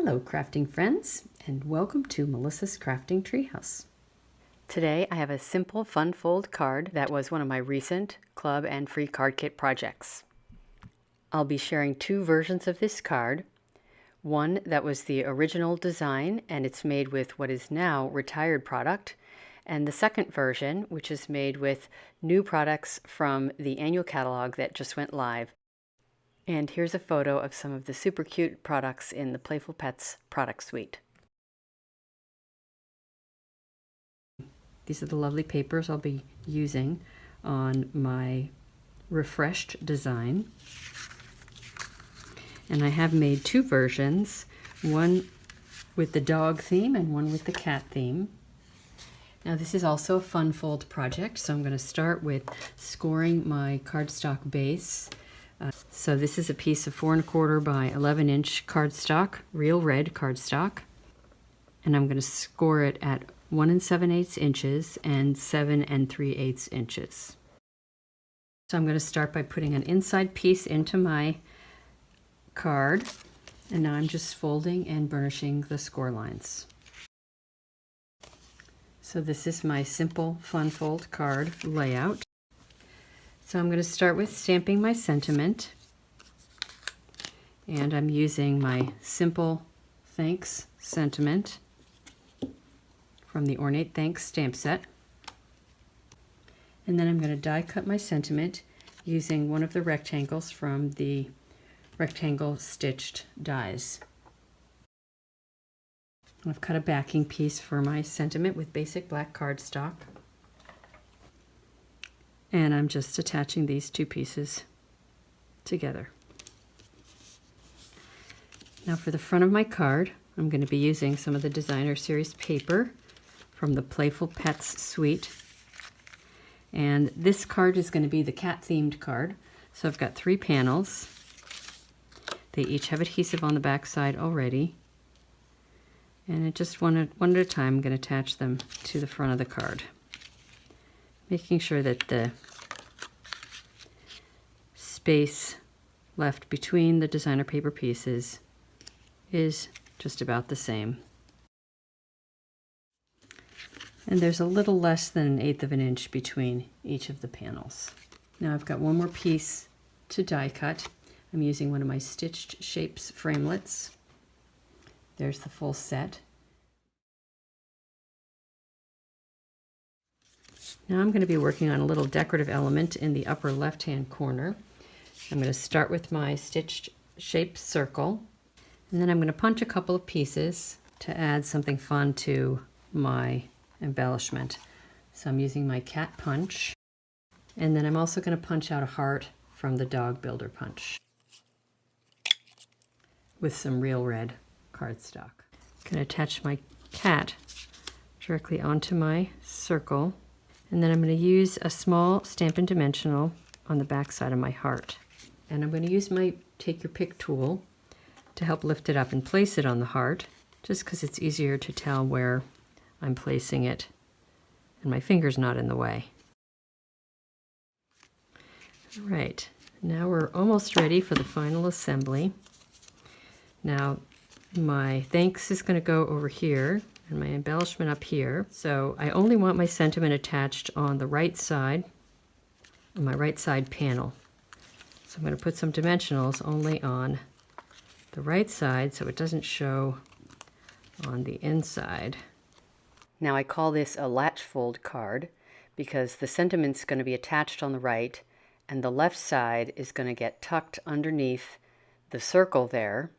Hello crafting friends, and welcome to Melissa's Crafting Treehouse. Today I have a simple fun fold card that was one of my recent club and free card kit projects. I'll be sharing two versions of this card. One that was the original design and it's made with what is now retired product, and the second version which is made with new products from the annual catalog that just went live. And here's a photo of some of the super cute products in the Playful Pets product suite. These are the lovely papers I'll be using on my refreshed design. And I have made two versions, one with the dog theme and one with the cat theme. Now this is also a fun fold project, so I'm going to start with scoring my cardstock base. So this is a piece of 4 1/4 by 11 inch cardstock, real red cardstock. And I'm going to score it at 1 7/8 inches and 7 3/8 inches. So I'm going to start by putting an inside piece into my card. And now I'm just folding and burnishing the score lines. So this is my simple fun fold card layout. So I'm going to start with stamping my sentiment, and I'm using my Simple Thanks sentiment from the Ornate Thanks stamp set. And then I'm going to die cut my sentiment using one of the rectangles from the rectangle stitched dies. I've cut a backing piece for my sentiment with basic black cardstock. And I'm just attaching these two pieces together. Now for the front of my card, I'm going to be using some of the Designer Series paper from the Playful Pets suite. And this card is going to be the cat-themed card. So I've got 3 panels. They each have adhesive on the back side already. And it just one at a time, I'm going to attach them to the front of the card, making sure that the space left between the designer paper pieces is just about the same. And there's a little less than 1/8 of an inch between each of the panels. Now I've got one more piece to die cut. I'm using one of my Stitched Shapes framelits. There's the full set. Now I'm going to be working on a little decorative element in the upper left-hand corner. I'm going to start with my Stitched Shapes circle, and then I'm going to punch a couple of pieces to add something fun to my embellishment. So I'm using my cat punch, and then I'm also going to punch out a heart from the dog builder punch with some real red cardstock. I'm going to attach my cat directly onto my circle, and then I'm going to use a small Stampin' Dimensional on the back side of my heart. And I'm going to use my Take Your Pick tool to help lift it up and place it on the heart, just because it's easier to tell where I'm placing it and my finger's not in the way. All right, now we're almost ready for the final assembly. Now my thanks is going to go over here and my embellishment up here. So I only want my sentiment attached on the right side, on my right side panel. So I'm going to put some dimensionals only on the right side so it doesn't show on the inside. Now I call this a latch fold card because the sentiment's going to be attached on the right and the left side is going to get tucked underneath the circle there,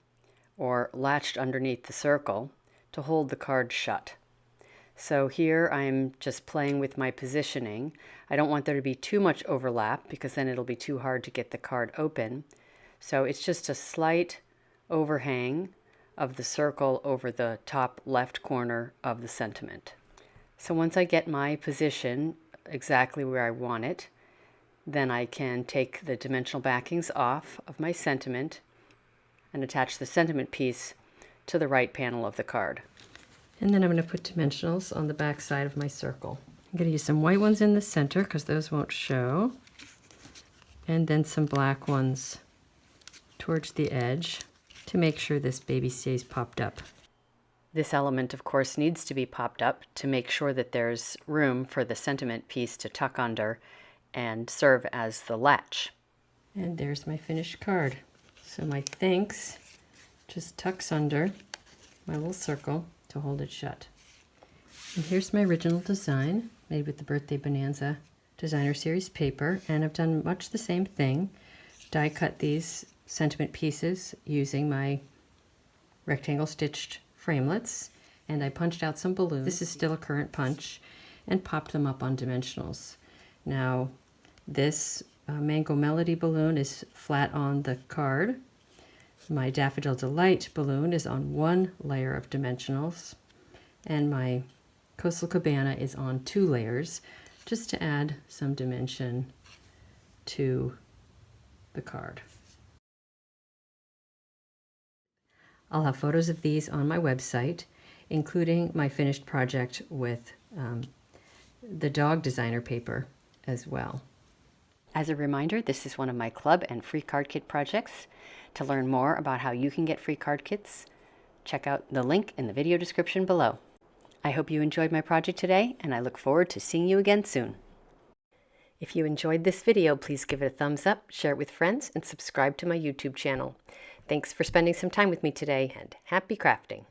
or latched underneath the circle to hold the card shut. So here I'm just playing with my positioning. I don't want there to be too much overlap because then it'll be too hard to get the card open. So it's just a slight overhang of the circle over the top left corner of the sentiment. So once I get my position exactly where I want it, then I can take the dimensional backings off of my sentiment and attach the sentiment piece to the right panel of the card. And then I'm going to put dimensionals on the back side of my circle. I'm going to use some white ones in the center because those won't show, and then some black ones towards the edge. to make sure this baby stays popped up. This element, of course, needs to be popped up to make sure that there's room for the sentiment piece to tuck under and serve as the latch. And there's my finished card. So my thanks just tucks under my little circle to hold it shut. And here's my original design made with the Birthday Bonanza Designer Series paper, and I've done much the same thing. Die cut these sentiment pieces using my rectangle stitched framelits, and I punched out some balloons. This is still a current punch, and popped them up on dimensionals. Now this Mango Melody balloon is flat on the card. My Daffodil Delight balloon is on one layer of dimensionals, and my Coastal Cabana is on 2 layers, just to add some dimension to the card. I'll have photos of these on my website, including my finished project with the dog designer paper as well. As a reminder, this is one of my club and free card kit projects. To learn more about how you can get free card kits, check out the link in the video description below. I hope you enjoyed my project today, and I look forward to seeing you again soon. If you enjoyed this video, please give it a thumbs up, share it with friends, and subscribe to my YouTube channel. Thanks for spending some time with me today, and happy crafting!